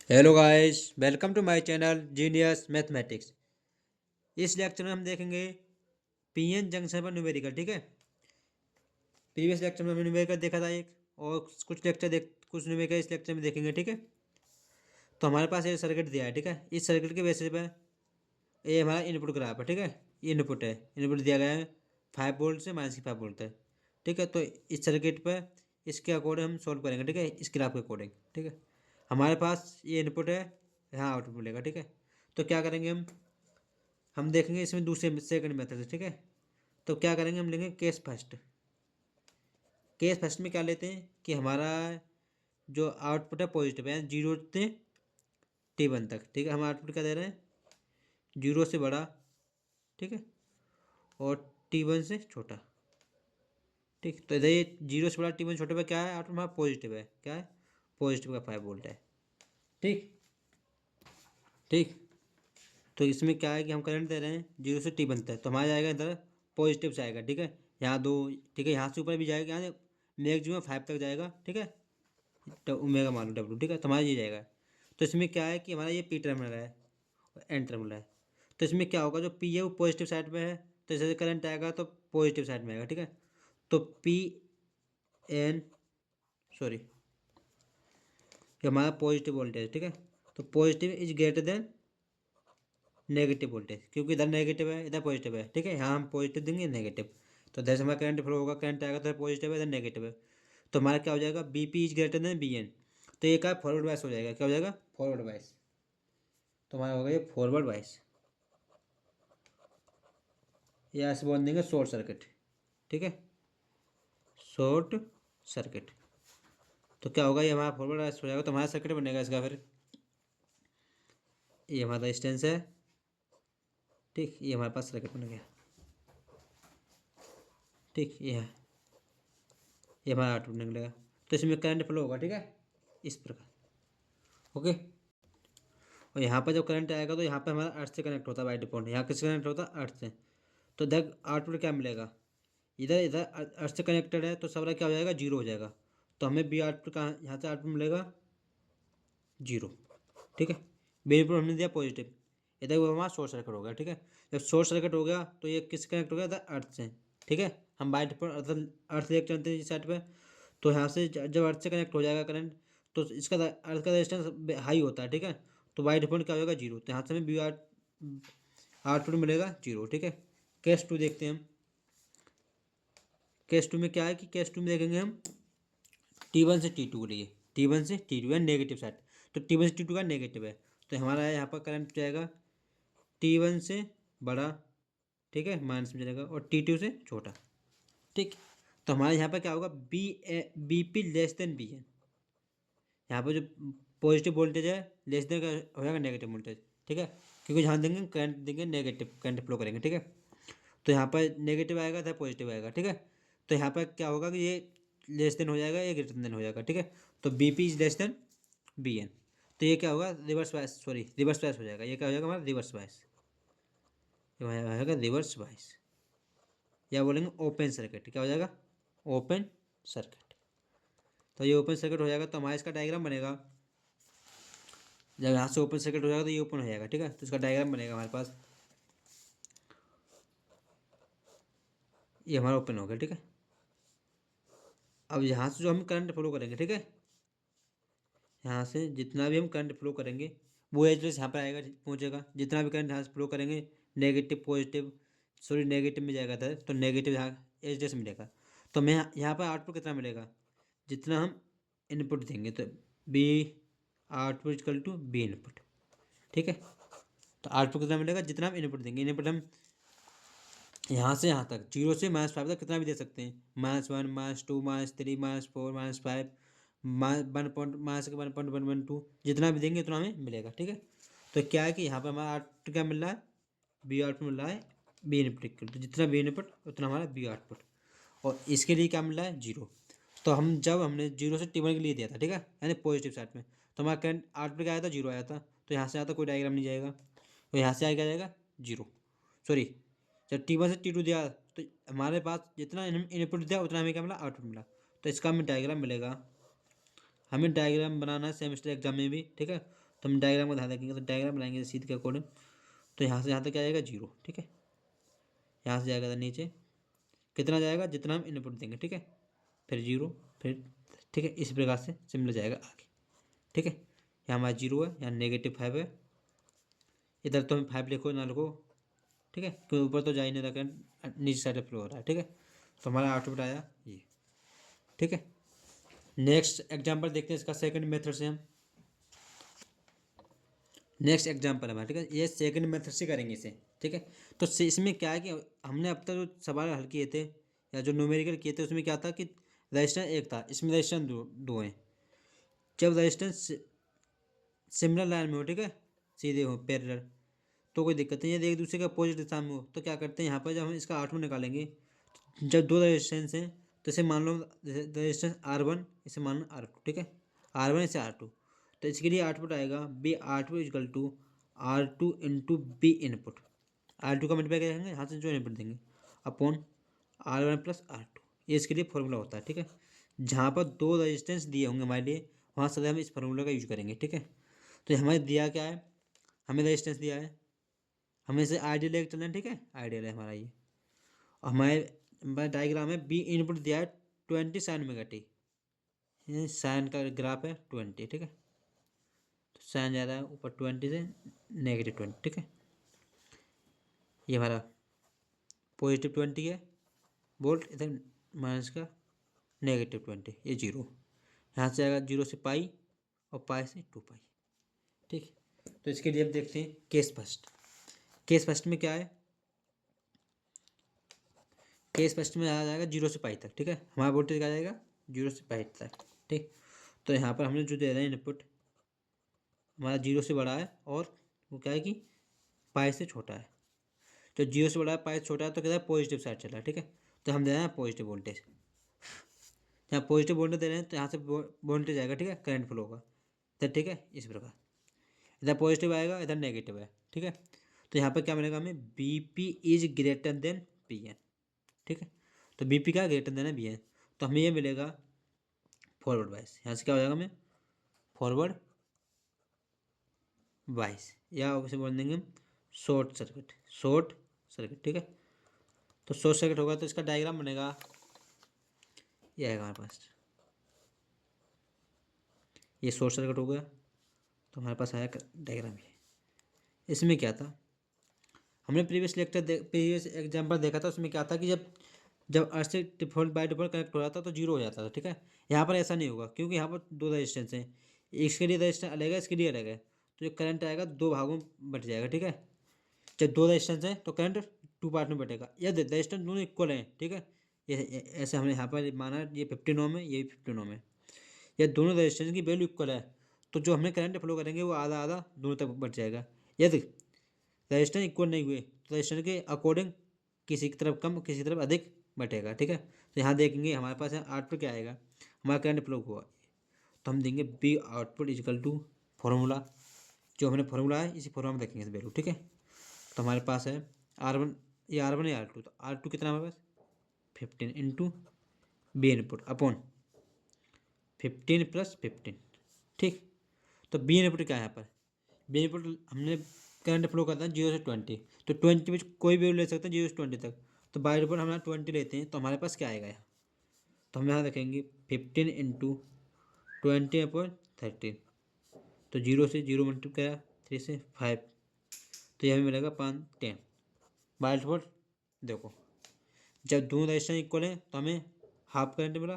Hello guys, welcome to my channel genius mathematics. इस lecture में हम देखेंगे पीएन जंक्शन पर न्यूमेरिकल। ठीक है, प्रीवियस लेक्चर में हमने न्यूमेरिकल देखा था एक, और कुछ न्यूमेरिकल इस लेक्चर में देखेंगे। ठीक है, तो हमारे पास ये सर्किट दिया है। ठीक है, इस सर्किट के बेसिस पे ये हमारा इनपुट ग्राफ है। ठीक है, ये इनपुट है, इनपुट दिया गया है 5 वोल्ट से -5 वोल्ट तक। ठीक है, तो इस सर्किट पर इसके अकॉर्डिंग हम सॉल्व करेंगे। ठीक है, इस ग्राफ के अकॉर्डिंग। ठीक है, हमारे पास ये इनपुट है, यहाँ आउटपुट मिलेगा। ठीक है, तो क्या करेंगे हम देखेंगे इसमें दूसरे सेकंड मेथड से। ठीक है, तो क्या करेंगे, हम लेंगे केस फर्स्ट। केस फर्स्ट में क्या लेते हैं कि हमारा जो आउटपुट है पॉजिटिव है, 0 से T1 तक। ठीक है, हम आउटपुट क्या दे रहे हैं, 0 से बड़ा। ठीक है, और T1 से छोटा। ठीक, तो इधर ये 0 से बड़ा T1 छोटे पे क्या है, आउटपुट हमारा पॉजिटिव है। क्या है, पॉजिटिव का 5 वोल्ट है। ठीक ठीक, तो इसमें क्या है कि हम करंट दे रहे हैं 0 से T1 तक, तो हमारा जाएगा इधर पॉजिटिव से आएगा। ठीक है, यहाँ दो। ठीक है, यहाँ से ऊपर भी जाएगा, यहाँ मैक्सिमम 5 तक जाएगा। ठीक है, तो ओमेगा मान लो W। ठीक है, तो हमारा ये जाएगा। तो इसमें क्या है कि हमारा ये पी टर्मिनल है और एन टर्मिनल है। तो इसमें क्या होगा, जो पी है वो पॉजिटिव साइड में है, तो जैसे करंट आएगा तो पॉजिटिव साइड में आएगा। ठीक है, तो पी एन, सॉरी, ये हमारा पॉजिटिव वोल्टेज। ठीक है, तो positive is greater then negative voltage, क्योंकि इधर नेगेटिव है इधर पॉजिटिव है। ठीक है, यहाँ हम पॉजिटिव देंगे नेगेटिव, तो जैसे हमारा करंट फ्लो होगा, करंट आएगा तो पॉजिटिव है इधर नेगेटिव है, तो हमारा क्या हो जाएगा, B P is greater than B N. तो ये क्या फॉरवर्ड वाइस हो जाएगा, क्या हो जाएगा, फॉरवर्ड वाइस। तो हमारा होगा ये फॉरवर्ड वाइस, या ऐसे बोल देंगे शॉर्ट सर्किट। ठीक है, शॉर्ट सर्किट। तो क्या होगा, ये हमारा फॉरवर्ड वाइस हो जाएगा, तो हमारा सर्किट बनेगा इसका फिर, ये हमारा रेजिस्टेंस है। ठीक, ये हमारे पास सर्किट बन गया। ठीक, ये हमारा आउटपुट निकलेगा। तो इसमें करंट फ्लो होगा। ठीक है, इस प्रकार। ओके, और यहाँ पर जब करंट आएगा तो यहाँ पर हमारा अर्थ से कनेक्ट होता है बाई डिफॉल्ट। यहाँ किससे कनेक्ट होता है, अर्थ से। तो देख आउटपुट क्या मिलेगा, इधर इधर अर्थ से कनेक्टेड है, तो सब क्या हो जाएगा, 0 हो जाएगा। तो हमें बी आउटपुट कहाँ, यहाँ से आउटपुट मिलेगा 0। ठीक है, बी इनपुट हमने दिया पॉजिटिव, इधर वो हमारा शॉर्ट सर्किट हो गया। ठीक है, जब शॉर्ट सर्किट हो गया तो ये किस कनेक्ट हो गया, इधर अर्थ से। ठीक है, हम बाई डिफॉल्ट अर्थ से चलते हैं इस साइड पे, तो यहाँ से जब अर्थ से कनेक्ट हो जाएगा करंट, तो इसका अर्थ का रेजिस्टेंस हाई होता है। ठीक है, तो बाई डिफॉल्ट क्या होगा, 0। तो यहाँ से हमें बी आउटपुट मिलेगा 0। ठीक है, केस टू देखते हैं हम। केस टू में क्या है कि केस टू में देखेंगे हम T1 से T2 के लिए, T1 से T2 है नेगेटिव साइड, तो T1 से T2 का नेगेटिव है, तो हमारा यहाँ पर करंट जाएगा T1 से बड़ा। ठीक है, माइनस में जाएगा, और T2 से छोटा। ठीक, तो हमारे यहाँ पर क्या होगा, B P less than B है। यहाँ पर जो पॉजिटिव वोल्टेज है लेस देन हो जाएगा नेगेटिव वोल्टेज। ठीक है, क्योंकि जहाँ देंगे करंट देंगे नेगेटिव, करंट फ्लो करेंगे। ठीक है, तो यहाँ पर नेगेटिव आएगा तो पॉजिटिव आएगा। ठीक है, तो यहाँ पर क्या होगा कि ये लेस देन हो जाएगा, ये ग्रेटर देन हो जाएगा। ठीक है, तो B P is less than B N, तो ये क्या होगा, reverse bias, sorry reverse bias हो जाएगा। ये क्या हो जाएगा हमारा, रिवर्स वाइस, ये हो जाएगा रिवर्स वाइस, या बोलेंगे ओपन सर्किट। क्या हो जाएगा, ओपन सर्किट। तो ये ओपन सर्किट हो जाएगा, तो हमारा इसका डायग्राम बनेगा। जब यहाँ से ओपन सर्किट हो जाएगा तो ये ओपन हो जाएगा। ठीक है, तो इसका डायग्राम बनेगा हमारे पास, ये हमारा ओपन हो गया। ठीक है, अब यहाँ से जो हम करंट फ्लो करेंगे, ठीक है, यहाँ से जितना भी हम करंट फ्लो करेंगे वो एड्रेस यहाँ पर आएगा, पहुँचेगा। जितना भी करंट यहाँ से फ्लो करेंगे, नेगेटिव पॉजिटिव, सॉरी नेगेटिव में जाएगा था, तो नेगेटिव यहाँ एड्रेस मिलेगा। तो मैं यहाँ पर आउटपुट कितना मिलेगा, जितना हम इनपुट देंगे, तो B output equal to B input. ठीक है, तो आउटपुट कितना मिलेगा, जितना हम इनपुट देंगे। इनपुट हम यहाँ से यहाँ तक 0 से -5 तक कितना भी दे सकते हैं, -1 -2 -3 -4 -5 1.1.112, जितना भी देंगे उतना हमें मिलेगा। ठीक है, तो क्या है कि यहाँ पर हमारा आउटपुट क्या मिल रहा है, बी आउटपुट मिल रहा है बी इनपुट इक्वल, तो जितना बी इनपुट उतना हमारा बी आउटपुट, और इसके लिए क्या मिल रहा है, 0। तो हम जब हमने 0 से T1 के लिए दिया था, ठीक है, यानी पॉजिटिव साइड में, तो हमारा करंट आउटपुट क्या आया था, 0 आया था। तो यहाँ से आता कोई डायग्राम नहीं जाएगा, तो यहाँ से आगे क्या जाएगा, 0, सॉरी। जब T1 से T2 दिया तो हमारे पास जितना इनपुट दिया उतना हमें क्या मिला, आउटपुट मिला। तो इसका हमें डायग्राम मिलेगा, हमें डायग्राम बनाना है सेमेस्टर एग्जाम में भी। ठीक है, तो हम डायग्राम को ध्यान रखेंगे, तो डायग्राम बनाएंगे सीध के अकॉर्डिंग। तो यहाँ से यहाँ तक क्या जाएगा 0, ठीक है। यहाँ से जाएगा नीचे कितना जाएगा, जितना हम इनपुट देंगे, ठीक है, फिर 0, फिर, ठीक है, इस प्रकार से सिमिलर जाएगा आगे, ठीक है। यहाँ हमारा 0 है, यहाँ -5 है, इधर तो हम 5 लिखो ना लिखो, ठीक है, क्योंकि ऊपर तो जा ही नहीं रहा, नीचे साइड फ्लो हो रहा है, ठीक है। तो हमारा आउटपुट आया ये, ठीक है। नेक्स्ट एग्जाम्पल देखते हैं इसका सेकंड मेथड से हम। नेक्स्ट एग्जाम्पल हमारा, ठीक है, ये सेकंड मेथड से करेंगे इसे, ठीक है। तो इसमें क्या है कि हमने अब तक जो सवाल हल किए थे या जो न्यूमेरिकल किए थे उसमें क्या था कि रजिस्टेंस एक था, इसमें रजिस्टेंस दो हैं। जब रजिस्टेंस सिमिलर लाइन में हो, ठीक है, सीधे हो पैरेलल, तो कोई दिक्कत नहीं है। यदि एक दूसरे का अपोजिट दिशा में हो तो क्या करते हैं, यहाँ पर जब हम इसका आउटपुट निकालेंगे, जब दो रजिस्टेंस हैं तो इसे मान लो रजिस्टेंस R1, इसे मान लो R2, ठीक है, R1 इसे R2। तो इसके लिए आउटपुट आएगा B R2 equal to R2 into B input. R2 का मल्टीप्लाई करेंगे यहाँ से जो इनपुट देंगे अपॉन R1 प्लस R2, ये इसके लिए फॉर्मूला होता है, ठीक है। जहाँ पर दो रजिस्टेंस दिए होंगे हमारे लिए वहाँ सदा हम इस फार्मूला का यूज करेंगे, ठीक है। तो हमें दिया क्या है, हमें रजिस्टेंस दिया है, हमें इसे आइडियल लेकर चलना है, ठीक है, आइडियल है हमारा ये। और हमारे डायग्राम में बी इनपुट दिया है 20 साइन ओमेगा टी, साइन का ग्राफ है 20, ठीक है। तो साइन जा रहा है ऊपर 20 से -20, ठीक है। ये हमारा +20 है वोल्ट, इधर माइनस का -20, ये 0, यहाँ से आएगा 0 से पाई और पाई से 2 पाई, ठीक। तो इसके लिए अब देखते हैं केस फर्स्ट। केस फर्स्ट में क्या है, केस फर्स्ट में आ जाएगा 0 से पाई तक, ठीक है। हमारा वोल्टेज आ जाएगा 0 से पाई तक, ठीक। तो यहाँ पर हमने जो दे रहे हैं इनपुट हमारा 0 से बड़ा है और वो क्या है कि पाई से छोटा है। तो 0 से बड़ा है पाई से छोटा है तो क्या है पॉजिटिव साइड चल रहा है, ठीक है। तो हम दे रहे हैं पॉजिटिव वोल्टेज, यहाँ पॉजिटिव वोल्टेज दे रहे हैं तो यहाँ से वोल्टेज आएगा, ठीक है, करंट फ्लो होगा तो, ठीक है, इस प्रकार इधर पॉजिटिव आएगा इधर नेगेटिव है, ठीक है। तो यहाँ पर क्या मिलेगा हमें, BP is greater then PN, ठीक है। तो BP का ग्रेटर देन है BN, तो हमें ये मिलेगा फॉरवर्ड वाइस। यहाँ से क्या हो जाएगा हमें फॉरवर्ड वाइस, या उसे बोल देंगे हम शॉर्ट सर्किट, शॉर्ट सर्किट, ठीक है। तो शॉर्ट सर्किट होगा तो इसका डायग्राम बनेगा, ये आएगा हमारे पास, ये शॉर्ट सर्किट हो गया। तो हमारे पास आया डायग्राम ये। इसमें क्या था, हमने प्रीवियस एग्जाम्पल देखा था, उसमें क्या था कि जब जब अर्थ से डिफॉल्ट बाय डिफॉल्ट कनेक्ट हो जाता तो 0 हो जाता था, ठीक है। यहाँ पर ऐसा नहीं होगा क्योंकि यहाँ पर दो रजिस्टेंस हैं, इसके लिए रजिस्टेंस अलग है, इसके लिए अलग है। तो जो करंट आएगा दो भागों में बट जाएगा, ठीक है। जब दो रजिस्टेंस हैं तो करंट 2 पार्ट में बटेगा, यदि रजिस्टेंस दोनों इक्वल हैं, ठीक है। ऐसे हमने यहाँ पर माना ये 15 ओम है, ये भी 15 ओम है, या दोनों रजिस्टेंस की वैल्यू इक्वल है तो जो हमने करंट फ्लो करेंगे वो आधा आधा दोनों तक बच जाएगा। यदि रजिस्टेंस इक्वल नहीं हुए तो रजिस्टेंस के अकॉर्डिंग किसी की तरफ कम किसी की तरफ अधिक बटेगा, ठीक है। तो यहाँ देखेंगे हमारे पास यहाँ आउटपुट क्या आएगा, हमारा करंट फ्लो हुआ तो हम देंगे B output equal to formula, जो हमने फॉर्मूला है इसी फॉर्मूला में देखेंगे वैल्यू, ठीक है। तो हमारे पास है R1, ये R1 है R2, तो R2 कितना हमारे पास 15 इंटू बी इनपुट अपॉन 15 + 15, ठीक। तो बी इनपुट क्या है यहाँ पर, बी इनपुट हमने करंट फ्लो करता है 0 से 20, तो 20 में कोई भी ले सकते हैं 0 से 20 तक। तो बाई डिफॉल्ट हम यहाँ 20 लेते हैं तो हमारे पास क्या आएगा यहाँ, तो हम यहाँ रखेंगे 15 इंटू 20/13, तो 0 से 0 मल्टीप्लाई करा 3 से 5, तो यह हमें मिलेगा 5 10। बाई डिफॉल्ट देखो जब दोनों रजिस्टेंस इक्वल हैं तो हमें हाफ करंट मिला,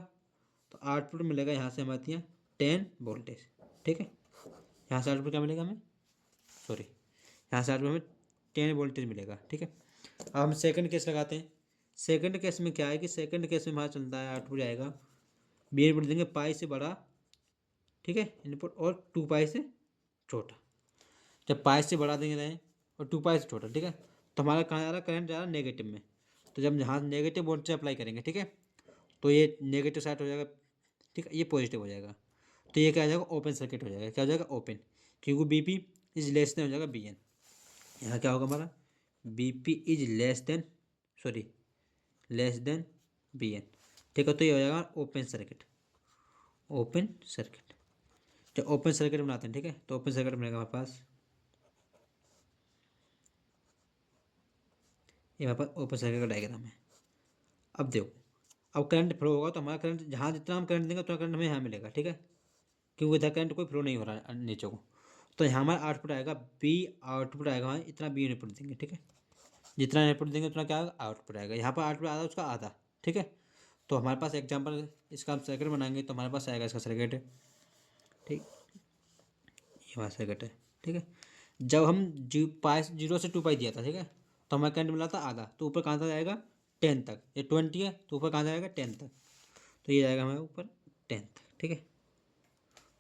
तो आउटपुट मिलेगा यहाँ से हमारे यहाँ 10 वोल्टेज, ठीक है। यहाँ से आउटपुट क्या मिलेगा हमें, सॉरी यहाँ से आउटपुट हमें 10 वोल्टेज मिलेगा, ठीक है। अब हम सेकंड केस लगाते हैं। सेकंड केस में क्या है कि सेकंड केस में हमारा चलता है आउटपुट आएगा बी इनपुट देंगे पाई से बड़ा, ठीक है, इनपुट, और 2 पाई से छोटा। जब पाई से बड़ा देंगे रहे और 2 पाई से छोटा, ठीक है, तो हमारा कहाँ जा रहा है, करंट जा रहा है नेगेटिव में। तो जब यहाँ नेगेटिव वोल्टेज अप्लाई करेंगे, ठीक है, तो ये नेगेटिव साइड हो जाएगा, ठीक है, ये पॉजिटिव हो जाएगा। तो ये क्या हो जाएगा ओपन सर्किट हो जाएगा, क्या हो जाएगा ओपन, क्योंकि BP इज लेस देन हो जाएगा BN। यहाँ क्या होगा हमारा BP is less then, sorry less than BN, ठीक है। तो ये हो जाएगा ओपन सर्किट, ओपन सर्किट। जब ओपन सर्किट बनाते हैं, ठीक है, तो ओपन सर्किट बनेगा हमारे पास, ये हमारे पास ओपन सर्किट का डायग्राम है। अब देखो, अब करंट फ्लो होगा तो हमारा करंट जहाँ जितना हम करंट देंगे उतना करंट हमें यहाँ मिलेगा, ठीक है, क्योंकि इधर करंट कोई फ्लो नहीं हो रहा है नीचे को। तो यहाँ हमारा आउटपुट आएगा बी, आउटपुट आएगा हमारा इतना बी इनपुट देंगे, ठीक है, जितना इनपुट देंगे उतना क्या आउटपुट आएगा। यहाँ पर आउटपुट आधा उसका आधा, ठीक है। तो हमारे पास एग्जाम्पल इसका हम सर्किट बनाएंगे तो हमारे पास आएगा इसका सर्किट, ठीक, ये हमारा सर्किट है, ठीक है। जब हम पाई 0 से 2 पाई दिया था, ठीक है, तो हमारा करंट मिला था आधा, तो ऊपर कहाँ तक जाएगा 10 तक, ये 20 है तो ऊपर कहाँ जाएगा 10 तक, तो ये जाएगा हमारे ऊपर 10 तक, ठीक है।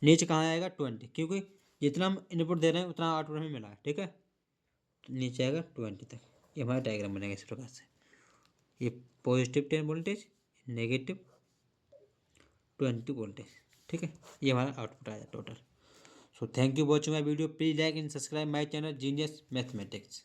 नीचे कहाँ आएगा 20, क्योंकि जितना हम इनपुट दे रहे हैं उतना आउटपुट हमें मिला है, ठीक है, तो नीचे आएगा 20 तक। ये हमारा डायग्राम बनेगा इस प्रकार से, ये पॉजिटिव 10 वोल्टेज, नेगेटिव 20 वोल्टेज, ठीक है, ये हमारा आउटपुट आया total. So thank you watching my video, please like and subscribe my channel genius mathematics.